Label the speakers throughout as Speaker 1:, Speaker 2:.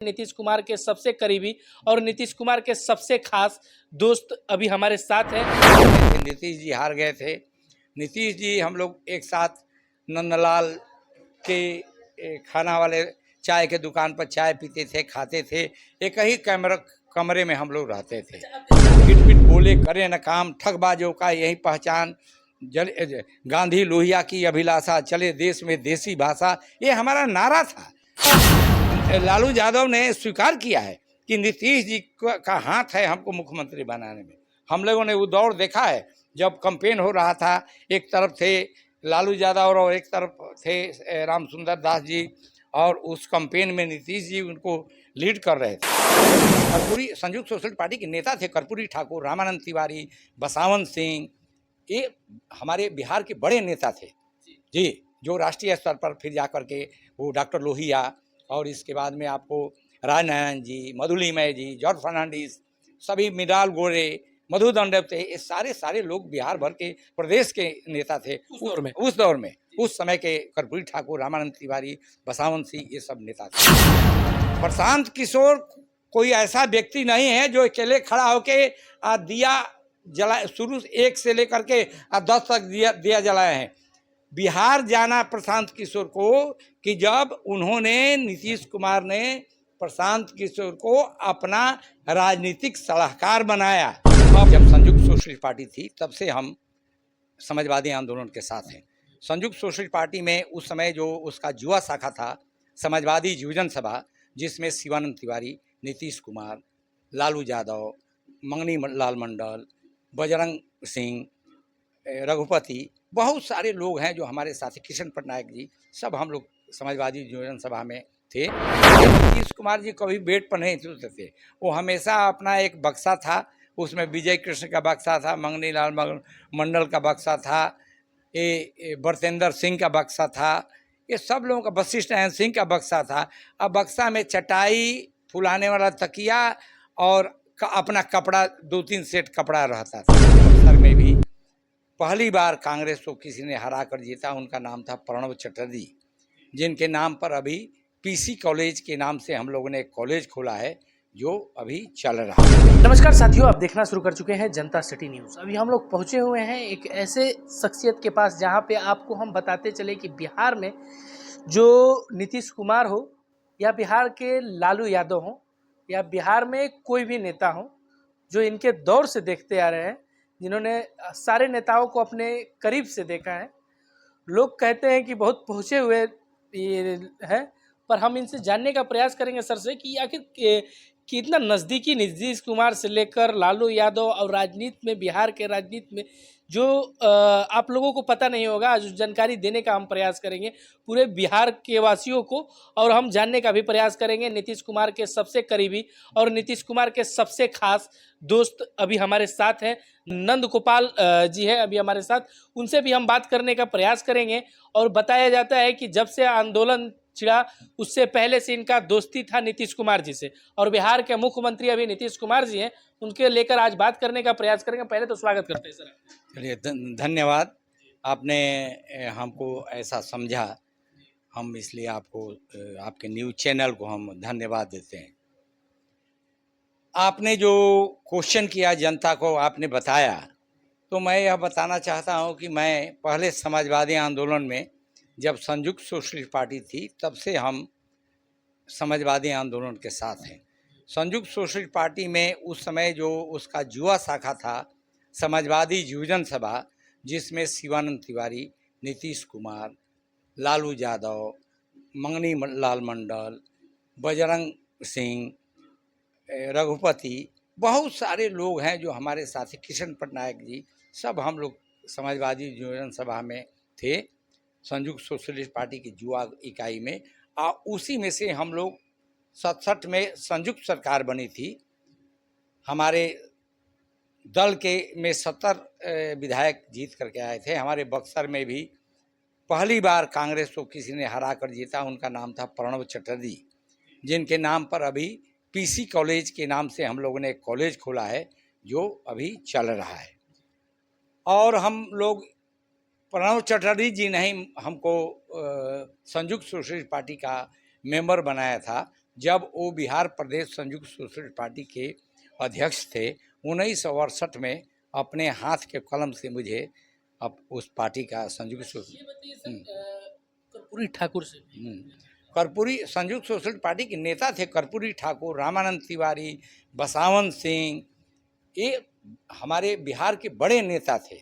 Speaker 1: नीतीश कुमार के सबसे करीबी और नीतीश कुमार के सबसे खास दोस्त अभी हमारे साथ हैं।
Speaker 2: नीतीश जी हार गए थे। नीतीश जी हम लोग एक साथ नंदलाल के खाना वाले चाय के दुकान पर चाय पीते थे, खाते थे। एक ही कमरे में हम लोग रहते थे। पिट पिट बोले करे न काम, ठगबाजों का यही पहचान, गांधी लोहिया की अभिलाषा, चले देश में देसी भाषा, ये हमारा नारा था। लालू यादव ने स्वीकार किया है कि नीतीश जी का हाथ है हमको मुख्यमंत्री बनाने में। हम लोगों ने वो दौर देखा है जब कैंपेन हो रहा था। एक तरफ थे लालू यादव और एक तरफ थे रामसुंदर दास जी, और उस कैंपेन में नीतीश जी उनको लीड कर रहे थे। कर्पूरी संयुक्त सोशलिस्ट पार्टी के नेता थे कर्पूरी ठाकुर, रामानंद तिवारी, बसावन सिंह, ये हमारे बिहार के बड़े नेता थे जी, जो राष्ट्रीय स्तर पर फिर जा कर के वो डॉक्टर लोहिया, और इसके बाद में आपको राजनारायण जी, मधुलिमय जी, जॉर्ज फर्नांडिस, सभी मिडाल गोरे, मधु दंडव थे, ये सारे लोग बिहार भर के प्रदेश के नेता थे उस दौर में। उस समय के कर्पूरी ठाकुर, रामानंद तिवारी, बसावन सिंह, ये सब नेता थे। प्रशांत किशोर कोई ऐसा व्यक्ति नहीं है जो अकेले खड़ा होके दिया जला, शुरू 1 से लेकर के 10 तक दिया जलाए हैं। बिहार जाना प्रशांत किशोर को कि जब उन्होंने नीतीश कुमार ने प्रशांत किशोर को अपना राजनीतिक सलाहकार बनाया। जब संयुक्त सोशलिस्ट पार्टी थी तब से हम समाजवादी आंदोलन के साथ हैं। संयुक्त सोशलिस्ट पार्टी में उस समय जो उसका युवा शाखा था समाजवादी युवजन सभा, जिसमें शिवानंद तिवारी, नीतीश कुमार, लालू यादव, मंगनी लाल मंडल, बजरंग सिंह, रघुपति, बहुत सारे लोग हैं जो हमारे साथ, किशन पटनायक जी, सब हम लोग समाजवादी युवजन सभा में थे। नीतीश कुमार जी कभी बेड पर नहीं सुनते थे, वो हमेशा अपना एक बक्सा था, उसमें विजय कृष्ण का बक्सा था, मंगनी लाल मंडल का बक्सा था, ये बरतेंद्र सिंह का बक्सा था, ये सब लोगों का, वशिष्ठ नारायण सिंह का बक्सा था। अब बक्सा में चटाई, फुलाने वाला तकिया और अपना कपड़ा, 2-3 सेट कपड़ा रहता था। बक्सर में भी पहली बार कांग्रेस को किसी ने हरा कर जीता, उनका नाम था प्रणव चटर्जी, जिनके नाम पर अभी पीसी कॉलेज के नाम से हम लोगों ने एक कॉलेज खोला है जो अभी चल रहा है।
Speaker 1: नमस्कार साथियों, आप देखना शुरू कर चुके हैं जनता सिटी न्यूज़। अभी हम लोग पहुंचे हुए हैं एक ऐसे शख्सियत के पास जहां पे आपको हम बताते चले कि बिहार में जो नीतीश कुमार हो या बिहार के लालू यादव हो या बिहार में कोई भी नेता हो जो इनके दौर से देखते आ रहे हैं, जिन्होंने सारे नेताओं को अपने करीब से देखा है, लोग कहते हैं कि बहुत पहुँचे हुए हैं। पर हम इनसे जानने का प्रयास करेंगे सर से कि आखिर कितना नज़दीकी नीतीश कुमार से लेकर लालू यादव और राजनीति में, बिहार के राजनीति में जो आप लोगों को पता नहीं होगा, आज जानकारी देने का हम प्रयास करेंगे पूरे बिहार के वासियों को। और हम जानने का भी प्रयास करेंगे नीतीश कुमार के सबसे करीबी और नीतीश कुमार के सबसे खास दोस्त अभी हमारे साथ हैं, नंद गोपाल जी है अभी हमारे साथ, उनसे भी हम बात करने का प्रयास करेंगे। और बताया जाता है कि जब से आंदोलन छिड़ा उससे पहले से इनका दोस्ती था नीतीश कुमार जी से, और बिहार के मुख्यमंत्री अभी नीतीश कुमार जी हैं, उनके लेकर आज बात करने का प्रयास करेंगे। पहले तो स्वागत करते हैं सर।
Speaker 2: चलिए, धन्यवाद, आपने हमको ऐसा समझा, हम इसलिए आपको, आपके न्यूज़ चैनल को हम धन्यवाद देते हैं। आपने जो क्वेश्चन किया जनता को, आपने बताया, तो मैं यह बताना चाहता हूं कि मैं पहले समाजवादी आंदोलन में, जब संयुक्त सोशलिस्ट पार्टी थी तब से हम समाजवादी आंदोलन के साथ हैं। संयुक्त सोशलिस्ट पार्टी में उस समय जो उसका युवा शाखा था समाजवादी युवजन सभा, जिसमें शिवानंद तिवारी, नीतीश कुमार, लालू यादव, मंगनी लाल मंडल, बजरंग सिंह, रघुपति, बहुत सारे लोग हैं जो हमारे साथी, किशन पटनायक जी, सब हम लोग समाजवादी युवजन सभा में थे, संयुक्त सोशलिस्ट पार्टी की युवा इकाई में। उसी में से हम लोग 67 में संयुक्त सरकार बनी थी। हमारे दल के में 70 विधायक जीत करके आए थे। हमारे बक्सर में भी पहली बार कांग्रेस को किसी ने हरा कर जीता, उनका नाम था प्रणव चटर्जी, जिनके नाम पर अभी पीसी कॉलेज के नाम से हम लोगों ने एक कॉलेज खोला है जो अभी चल रहा है। और हम लोग, प्रणव चटर्जी जी ने ही हमको संयुक्त सोशलिस्ट पार्टी का मेंबर बनाया था, जब वो बिहार प्रदेश संयुक्त सोशलिस्ट पार्टी के अध्यक्ष थे 1968 में अपने हाथ के कलम से मुझे अब उस पार्टी का संयुक्त
Speaker 1: कर्पूरी ठाकुर से
Speaker 2: कर्पूरी संयुक्त सोशलिस्ट पार्टी के नेता थे कर्पूरी ठाकुर, रामानंद तिवारी, बसावन सिंह, ये हमारे बिहार के बड़े नेता थे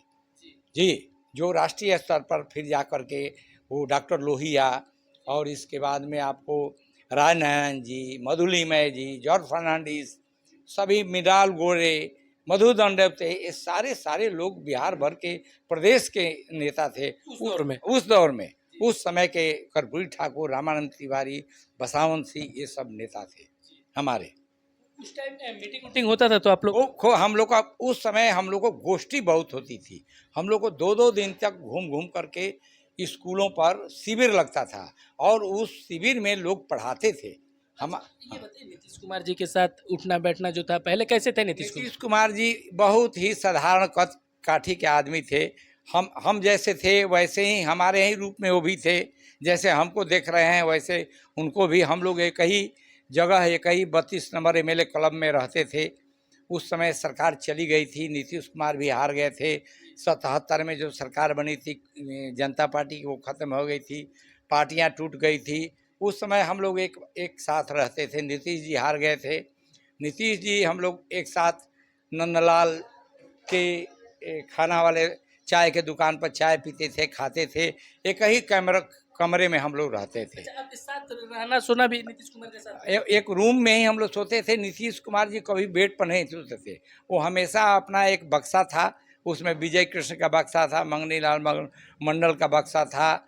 Speaker 2: जी, जो राष्ट्रीय स्तर पर फिर जा कर के वो डॉक्टर लोहिया और इसके बाद में आपको राजनारायण जी, मधुलिमय जी, जॉर्ज फर्नांडिस, सभी मिडाल गोरे, मधुदंडव थे, ये सारे लोग बिहार भर के प्रदेश के नेता थे उस दौर में। उस समय के कर्पूरी ठाकुर, रामानंद तिवारी, बसावन सिंह, ये सब नेता थे हमारे।
Speaker 1: उस टाइम मीटिंग होता था तो आप लोग
Speaker 2: हम लोग का उस समय हम लोग को गोष्ठी बहुत होती थी। हम लोग को 2-2 दिन तक घूम करके स्कूलों पर शिविर लगता था और उस शिविर में लोग पढ़ाते थे। हम
Speaker 1: ये बताइए नीतीश कुमार जी के साथ उठना बैठना जो था, पहले कैसे थे
Speaker 2: नीतीश कुमार जी बहुत ही साधारण कद काठी के आदमी थे। हम जैसे थे वैसे ही हमारे ही रूप में वो भी थे, जैसे हमको देख रहे हैं वैसे उनको भी। हम लोग एक ही जगह एक ही 32 नंबर एमएलए क्लब में रहते थे। उस समय सरकार चली गई थी, नीतीश कुमार भी हार गए थे। 77 में जो सरकार बनी थी जनता पार्टी, वो ख़त्म हो गई थी, पार्टियां टूट गई थी। उस समय हम लोग एक साथ रहते थे। नीतीश जी हार गए थे। नीतीश जी हम लोग एक साथ नंदलाल के खाना वाले चाय के दुकान पर चाय पीते थे, खाते थे। एक ही कमरे में हम लोग रहते थे।
Speaker 1: अच्छा, आपके साथ रहना सोना भी नीतीश कुमार के साथ?
Speaker 2: एक रूम में ही हम लोग सोते थे। नीतीश कुमार जी कभी बेड पर नहीं सोते थे। वो हमेशा अपना एक बक्सा था, उसमें विजय कृष्ण का बक्सा था, मंगनी लाल मंडल का बक्सा था,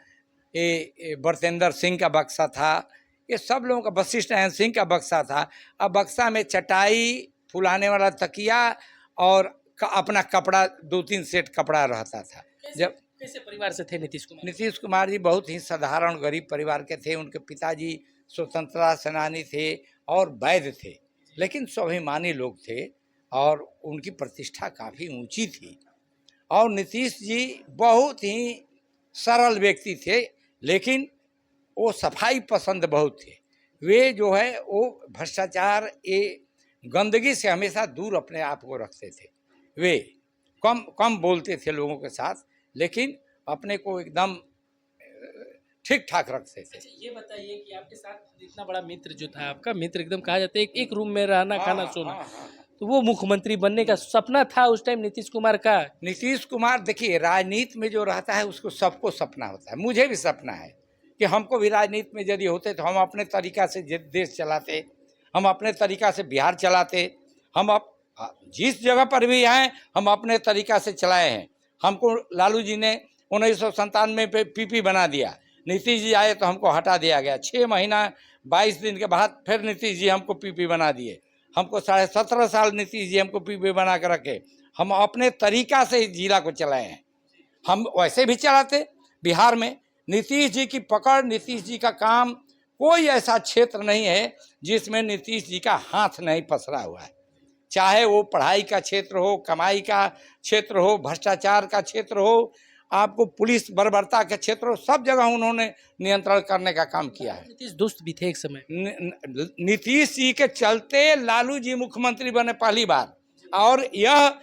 Speaker 2: ये बरतेंद्र सिंह का बक्सा था, ये सब लोगों का, वशिष्ठ नारायण सिंह का बक्सा था। अब बक्सा में चटाई, फुलाने वाला तकिया और अपना कपड़ा, 2-3 सेट कपड़ा रहता था। जब
Speaker 1: कैसे परिवार से थे नीतीश कुमार?
Speaker 2: नीतीश कुमार जी बहुत ही साधारण गरीब परिवार के थे। उनके पिताजी स्वतंत्रता सेनानी थे और वैद्य थे, लेकिन स्वाभिमानी लोग थे और उनकी प्रतिष्ठा काफ़ी ऊंची थी। और नीतीश जी बहुत ही सरल व्यक्ति थे, लेकिन वो सफाई पसंद बहुत थे। वे जो है वो भ्रष्टाचार, ये गंदगी से हमेशा दूर अपने आप को रखते थे। वे कम बोलते थे लोगों के साथ, लेकिन अपने को एकदम ठीक ठाक रखते थे।
Speaker 1: अच्छा, ये बताइए कि आपके साथ इतना बड़ा मित्र जो था, आपका मित्र एकदम कहा जाता है एक रूम में रहना, खाना सोना, तो वो मुख्यमंत्री बनने का सपना था उस टाइम नीतीश कुमार का?
Speaker 2: नीतीश कुमार, देखिए राजनीति में जो रहता है उसको सबको सपना होता है। मुझे भी सपना है कि हमको भी राजनीति में यदि होते तो हम अपने तरीका से देश चलाते, हम अपने तरीका से बिहार चलाते। हम जिस जगह पर भी आए हम अपने तरीका से चलाए हैं। हमको लालू जी ने 1997 में पीपी बना दिया, नीतीश जी आए तो हमको हटा दिया गया। 6 महीना 22 दिन के बाद फिर नीतीश जी हमको पीपी बना दिए। हमको 17.5 साल नीतीश जी हमको पीपी बना कर रखे। हम अपने तरीका से इस जिला को चलाए हैं। हम वैसे भी चलाते। बिहार में नीतीश जी की पकड़, नीतीश जी का काम, कोई ऐसा क्षेत्र नहीं है जिसमें नीतीश जी का हाथ नहीं पसरा हुआ है। चाहे वो पढ़ाई का क्षेत्र हो, कमाई का क्षेत्र हो, भ्रष्टाचार का क्षेत्र हो, आपको पुलिस बर्बरता का क्षेत्र हो, सब जगह उन्होंने नियंत्रण करने का काम किया है।
Speaker 1: नीतीश दोस्त भी थे एक समय।
Speaker 2: नीतीश जी के चलते लालू जी मुख्यमंत्री बने पहली बार, और यह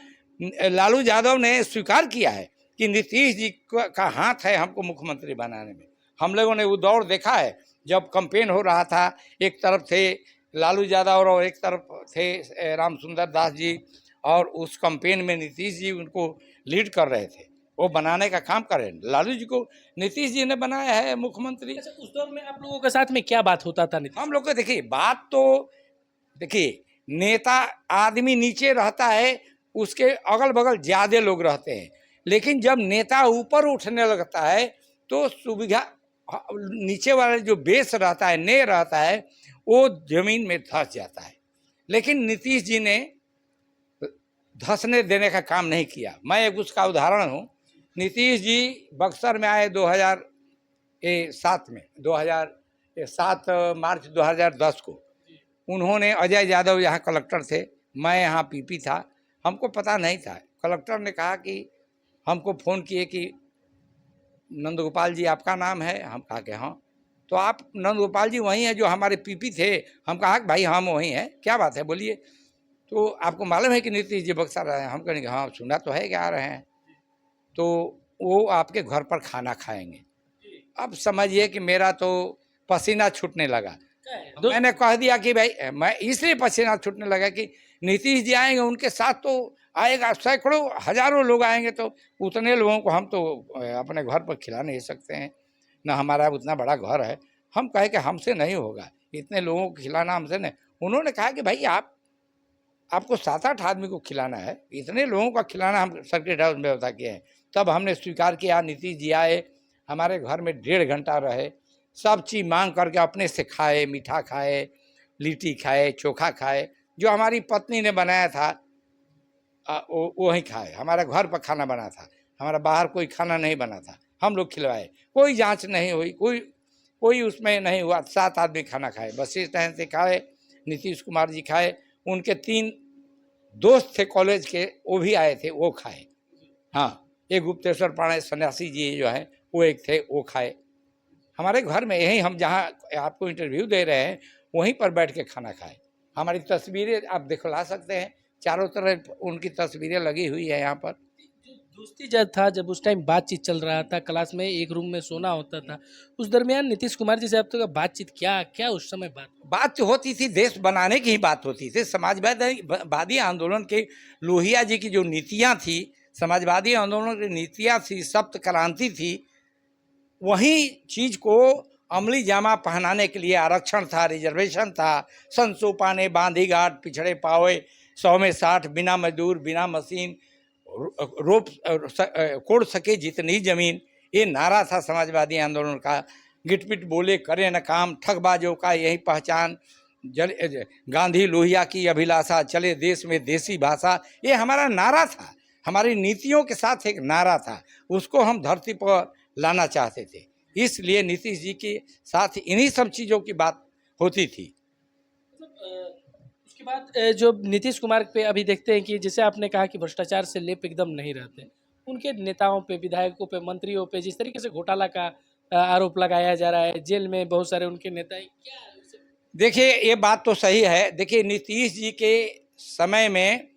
Speaker 2: लालू यादव ने स्वीकार किया है कि नीतीश जी का हाथ है हमको मुख्यमंत्री बनाने में। हम लोगों ने वो दौर देखा है जब कैंपेन हो रहा था। एक तरफ थे लालू यादव और एक तरफ थे रामसुंदर दास जी, और उस कैंपेन में नीतीश जी उनको लीड कर रहे थे, वो बनाने का काम कर रहे हैं। लालू जी को नीतीश जी ने बनाया है मुख्यमंत्री।
Speaker 1: अच्छा, उस दौर में आप लोगों के साथ में क्या बात होता था नीतीश?
Speaker 2: हम लोग को देखिए बात तो, देखिए नेता आदमी नीचे रहता है, उसके अगल बगल ज़्यादा लोग रहते हैं, लेकिन जब नेता ऊपर उठने लगता है तो सुविधा नीचे वाला जो बेस रहता है, ने रहता है, वो जमीन में धंस जाता है। लेकिन नीतीश जी ने धंसने देने का काम नहीं किया। मैं एक उसका उदाहरण हूँ। नीतीश जी बक्सर में आए 2007 में, 2007 मार्च 2010 को। उन्होंने, अजय यादव यहाँ कलेक्टर थे, मैं यहाँ पीपी था, हमको पता नहीं था। कलेक्टर ने कहा कि हमको फ़ोन किए कि नंदगोपाल जी आपका नाम है? हम कहा कि हाँ। तो आप नंद गोपाल जी वही हैं जो हमारे पीपी थे। हम कहा कि भाई हम वही हैं, क्या बात है बोलिए। तो आपको मालूम है कि नीतीश जी बक्सर आए हैं? हम कहेंगे हाँ सुना तो है कि आ रहे हैं। तो वो आपके घर पर खाना खाएंगे। अब समझिए कि मेरा तो पसीना छूटने लगा। मैंने कह दिया कि भाई मैं इसलिए पसीना छूटने लगा कि नीतीश जी आएंगे, उनके साथ तो आएगा सैकड़ों हजारों लोग आएंगे, तो उतने लोगों को हम तो अपने घर पर खिला नहीं सकते हैं, ना हमारा उतना बड़ा घर है। हम कहे कि हमसे नहीं होगा, इतने लोगों को खिलाना हमसे नहीं। उन्होंने कहा कि भाई आपको 7-8 आदमी को खिलाना है, इतने लोगों का खिलाना हम सर्किट हाउस में व्यवस्था किए हैं। तब हमने स्वीकार किया। नीतीश जी आए, हमारे घर में 1.5 घंटा रहे, सब चीज़ मांग करके अपने से खाए, मीठा खाए, लिट्टी खाए, चोखा खाए, जो हमारी पत्नी ने बनाया था वो वही खाए। हमारा घर पर खाना बना था, हमारा बाहर कोई खाना नहीं बना था, हम लोग खिलवाए। कोई जांच नहीं हुई, कोई उसमें नहीं हुआ। 7 आदमी खाना खाए, वशिष्ठ टहन से खाए, नीतीश कुमार जी खाए, उनके 3 दोस्त थे कॉलेज के, वो भी आए थे, वो खाए। हाँ, एक गुप्तेश्वर पाणे सन्यासी जी जो हैं वो एक थे, वो खाए। हमारे घर में यही हम जहाँ आपको इंटरव्यू दे रहे हैं वहीं पर बैठ के खाना खाए। हमारी तस्वीरें आप दिखला सकते हैं, चारों तरफ उनकी तस्वीरें लगी हुई है यहाँ पर।
Speaker 1: जो दोस्ती जब था, जब उस टाइम बातचीत चल रहा था, क्लास में एक रूम में सोना होता था, उस दरमियान नीतीश कुमार जी से आप तो बातचीत क्या क्या उस समय
Speaker 2: बात जो होती थी देश बनाने की ही बात होती थी। समाजवादी आंदोलन के लोहिया जी की जो नीतियाँ थी, समाजवादी आंदोलन की नीतियाँ थी, सप्त क्रांति थी, वही चीज़ को अमली जामा पहनाने के लिए आरक्षण था, रिजर्वेशन था, संसोपाने बांधी घाट पिछड़े पावे 100 में 60, बिना मजदूर बिना मशीन रोप कोड़ सके जितनी जमीन, ये नारा था समाजवादी आंदोलन का। गिटपिट बोले करे न काम, ठगबाजों का यही पहचान, गांधी लोहिया की अभिलाषा, चले देश में देसी भाषा, ये हमारा नारा था। हमारी नीतियों के साथ एक नारा था, उसको हम धरती पर लाना चाहते थे। इसलिए नीतीश जी के साथ इन्हीं सब चीज़ों की बात होती थी।
Speaker 1: उसके बाद जो नीतीश कुमार पे अभी देखते हैं कि जैसे आपने कहा कि भ्रष्टाचार से लेप एकदम नहीं रहते, उनके नेताओं पे, विधायकों पे, मंत्रियों पे जिस तरीके से घोटाला का आरोप लगाया जा रहा है, जेल में बहुत सारे उनके नेता हैं, क्या
Speaker 2: देखिए ये बात तो सही है। देखिए नीतीश जी के समय में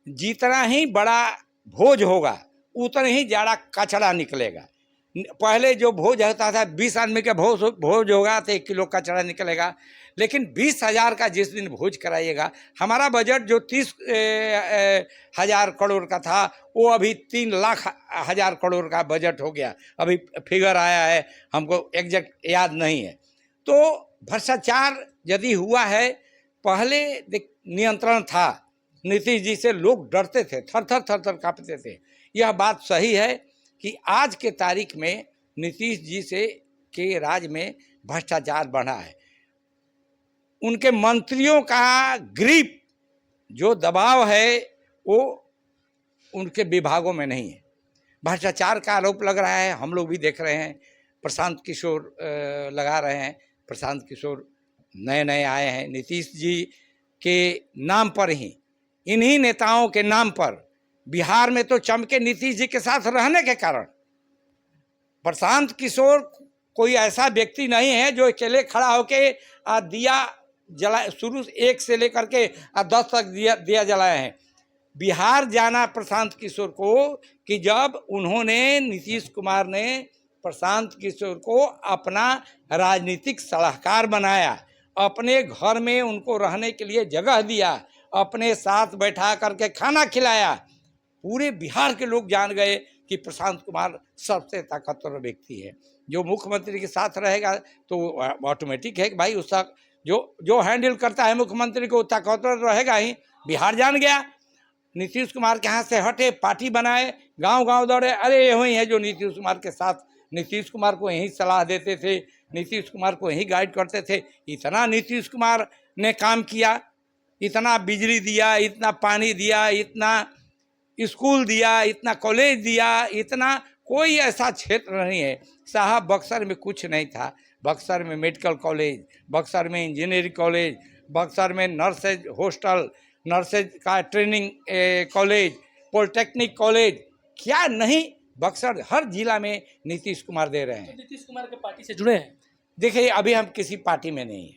Speaker 2: जितना ही बड़ा भोज होगा उतना ही ज़्यादा कचरा निकलेगा। पहले जो भोज होता था 20 आदमी का भोज होगा तो 1 किलो कचरा निकलेगा, लेकिन 20,000 का जिस दिन भोज कराइएगा, हमारा बजट जो 30,000 करोड़ का था वो अभी 3,00,000 करोड़ का बजट हो गया। अभी फिगर आया है, हमको एग्जैक्ट याद नहीं है। तो भ्रष्टाचार यदि हुआ है, पहले नियंत्रण था, नीतीश जी से लोग डरते थे, थर थर कांपते थे। यह बात सही है कि आज के तारीख में नीतीश जी से के राज में भ्रष्टाचार बढ़ा है। उनके मंत्रियों का ग्रिप जो दबाव है वो उनके विभागों में नहीं है। भ्रष्टाचार का आरोप लग रहा है, हम लोग भी देख रहे हैं। प्रशांत किशोर लगा रहे हैं। प्रशांत किशोर नए आए हैं। नीतीश जी के नाम पर ही, इन्हीं नेताओं के नाम पर बिहार में तो चमके नीतीश जी के साथ रहने के कारण। प्रशांत किशोर कोई ऐसा व्यक्ति नहीं है जो अकेले खड़ा होके दिया जला, शुरू 1 से लेकर के 10 तक दिया जलाए हैं। बिहार जाना प्रशांत किशोर को कि जब उन्होंने, नीतीश कुमार ने प्रशांत किशोर को अपना राजनीतिक सलाहकार बनाया, अपने घर में उनको रहने के लिए जगह दिया, अपने साथ बैठा करके खाना खिलाया। पूरे बिहार के लोग जान गए कि प्रशांत कुमार सबसे ताकतवर व्यक्ति है। जो मुख्यमंत्री के साथ रहेगा तो ऑटोमेटिक है कि भाई उसका जो हैंडल करता है मुख्यमंत्री को ताकतवर रहेगा ही। बिहार जान गया। नीतीश कुमार के हाथ से हटे, पार्टी बनाए, गांव दौड़े, अरे यही है जो नीतीश कुमार के साथ, नीतीश कुमार को यही सलाह देते थे, नीतीश कुमार को यही गाइड करते थे। इतना नीतीश कुमार ने काम किया, इतना बिजली दिया, इतना पानी दिया, इतना स्कूल दिया, इतना कॉलेज दिया, इतना कोई ऐसा क्षेत्र नहीं है साहब। बक्सर में कुछ नहीं था। बक्सर में मेडिकल कॉलेज, बक्सर में इंजीनियरिंग कॉलेज, बक्सर में नर्सेज हॉस्टल, नर्सेज का ट्रेनिंग कॉलेज, पॉलिटेक्निक कॉलेज, क्या नहीं बक्सर हर जिला में नीतीश कुमार दे रहे हैं।
Speaker 1: नीतीश कुमार के पार्टी से जुड़े हैं?
Speaker 2: देखिए अभी हम किसी पार्टी में नहीं है,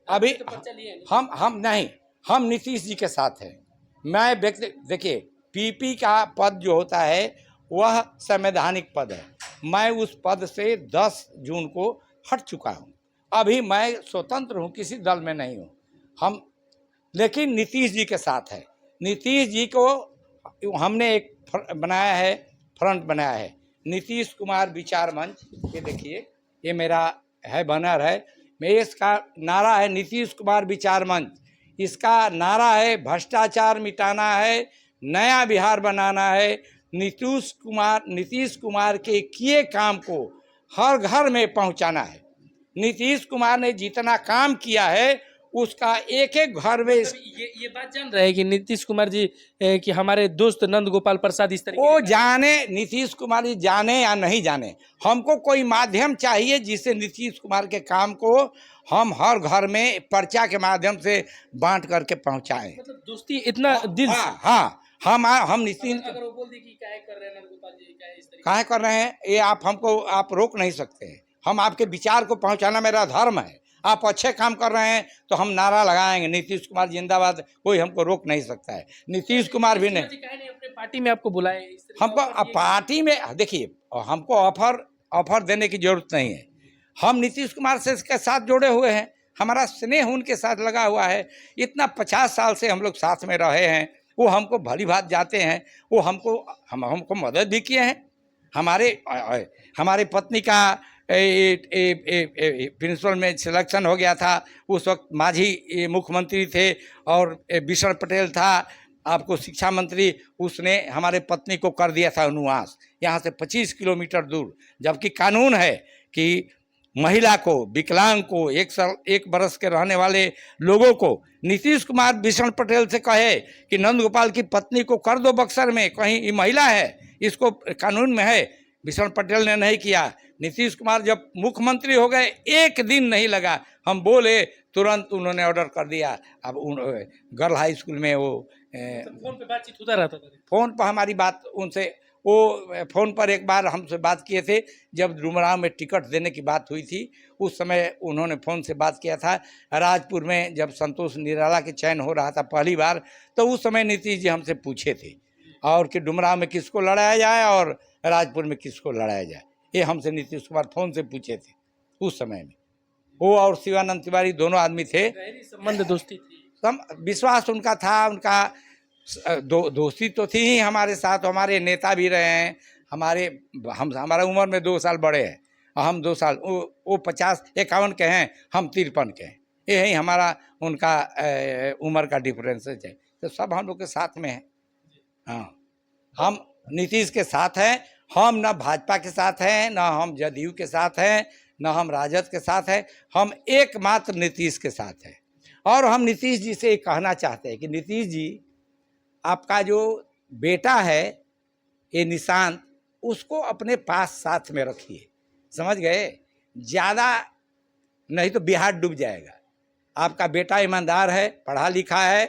Speaker 2: अभी
Speaker 1: तो पर्चा लिए नहीं।
Speaker 2: हम नहीं, हम नीतीश जी के साथ हैं। मैं व्यक्ति देखिए पीपी का पद जो होता है वह संवैधानिक पद है। मैं उस पद से 10 जून को हट चुका हूँ। अभी मैं स्वतंत्र हूँ, किसी दल में नहीं हूँ हम, लेकिन नीतीश जी के साथ है। नीतीश जी को हमने एक बनाया है, फ्रंट बनाया है, नीतीश कुमार विचार मंच। ये देखिए ये मेरा है बैनर है, मेरे इसका नारा है नीतीश कुमार विचार मंच। इसका नारा है भ्रष्टाचार मिटाना है, नया बिहार बनाना है। नीतीश कुमार के किए काम को हर घर में पहुंचाना है। नीतीश कुमार ने जितना काम किया है उसका एक एक घर में
Speaker 1: ये बात जान रहे हैं कि नीतीश कुमार जी कि हमारे दोस्त नंद गोपाल प्रसाद इस तरीके
Speaker 2: वो जाने, नीतीश कुमार जी जाने या नहीं जाने, हमको कोई माध्यम चाहिए जिससे नीतीश कुमार के काम को हम हर घर में पर्चा के माध्यम से बांट करके पहुंचाएं।
Speaker 1: मतलब दोस्ती इतना दिल से।
Speaker 2: हाँ हम नीतीश
Speaker 1: अगर वो बोल दी कि क्या कर रहे हैं नंद गोपाल जी, क्या इस तरीके
Speaker 2: काहे कर रहे हैं, ये आप रोक नहीं सकते हैं। हम आपके विचार को पहुंचाना मेरा धर्म है। आप अच्छे काम कर रहे हैं तो हम नारा लगाएंगे नीतीश कुमार जिंदाबाद, कोई हमको रोक नहीं सकता है। नीतीश कुमार भी नहीं।
Speaker 1: अपने पार्टी में आपको बुलाए
Speaker 2: हमको पार्टी में देखिए, हमको ऑफर देने की जरूरत नहीं है। हम नीतीश कुमार से के साथ जुड़े हुए हैं, हमारा स्नेह उनके साथ लगा हुआ है। इतना 50 साल से हम लोग साथ में रहे हैं, वो हमको भली भात जाते हैं, वो हमको मदद भी किए हैं। हमारे पत्नी का प्रिंसिपल में सिलेक्शन हो गया था, उस वक्त मांझी मुख्यमंत्री थे और बिशन पटेल था आपको शिक्षा मंत्री, उसने हमारे पत्नी को कर दिया था अनुवास यहाँ से 25 किलोमीटर दूर। जबकि कानून है कि महिला को, विकलांग को, 1 बरस के रहने वाले लोगों को, नीतीश कुमार बिशन पटेल से कहे कि नंद गोपाल की पत्नी को कर दो बक्सर में, कहीं ये महिला है, इसको कानून में है। बिशन पटेल ने नहीं किया। नीतीश कुमार जब मुख्यमंत्री हो गए 1 दिन नहीं लगा, हम बोले तुरंत उन्होंने ऑर्डर कर दिया। अब गर्ल हाई स्कूल में वो
Speaker 1: फोन पे बातचीत होता रहता था।
Speaker 2: फोन पर हमारी बात उनसे, वो फोन पर एक बार हमसे बात किए थे जब डुमरांव में टिकट देने की बात हुई थी, उस समय उन्होंने फ़ोन से बात किया था। राजपुर में जब संतोष निराला के चयन हो रहा था पहली बार, तो उस समय नीतीश जी हमसे पूछे थे और कि डुमरांव में किसको लड़ाया जाए और राजपुर में किसको लड़ाया जाए, ये हमसे नीतीश कुमार फ़ोन से पूछे थे उस समय में। वो और शिवानंद तिवारी दोनों आदमी थे,
Speaker 1: संबंध दोस्ती थी,
Speaker 2: विश्वास उनका था, उनका दोस्ती तो थी ही हमारे साथ। हमारे नेता भी रहे हैं, हमारा उम्र में 2 साल बड़े हैं, हम 2 साल, वो 50-51 के हैं, हम 53 के हैं। यही हमारा उनका उम्र का डिफरेंस है, तो सब हम लोग के साथ में है। हाँ, हम नीतीश के साथ हैं, हम न भाजपा के साथ हैं, न हम जदयू के साथ हैं, न हम राजद के साथ हैं, हम एकमात्र नीतीश के साथ हैं। और हम नीतीश जी से कहना चाहते हैं कि नीतीश जी, आपका जो बेटा है ये निशांत, उसको अपने पास साथ में रखिए, समझ गए? ज़्यादा नहीं तो बिहार डूब जाएगा। आपका बेटा ईमानदार है, पढ़ा लिखा है,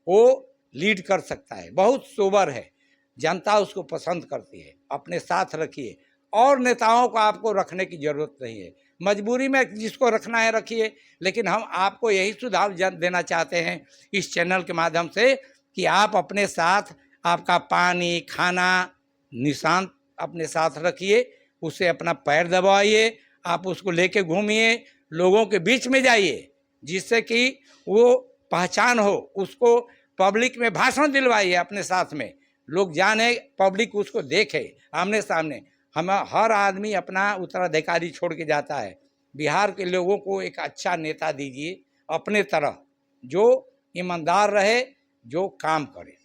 Speaker 2: वो लीड कर सकता है, बहुत सोबर है, जनता उसको पसंद करती है, अपने साथ रखिए। और नेताओं को आपको रखने की ज़रूरत नहीं है, मजबूरी में जिसको रखना है रखिए, लेकिन हम आपको यही सुझाव देना चाहते हैं इस चैनल के माध्यम से कि आप अपने साथ आपका पानी खाना निशांत अपने साथ रखिए, उसे अपना पैर दबाइए, आप उसको लेके घूमिए, लोगों के बीच में जाइए, जिससे कि वो पहचान हो, उसको पब्लिक में भाषण दिलवाइए अपने साथ में, लोग जाने, पब्लिक उसको देखे आमने सामने। हम हर आदमी अपना उत्तराधिकारी छोड़ के जाता है, बिहार के लोगों को एक अच्छा नेता दीजिए अपने तरह, जो ईमानदार रहे, जो काम करे।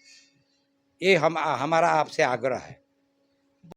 Speaker 2: ये हमारा आपसे आग्रह है।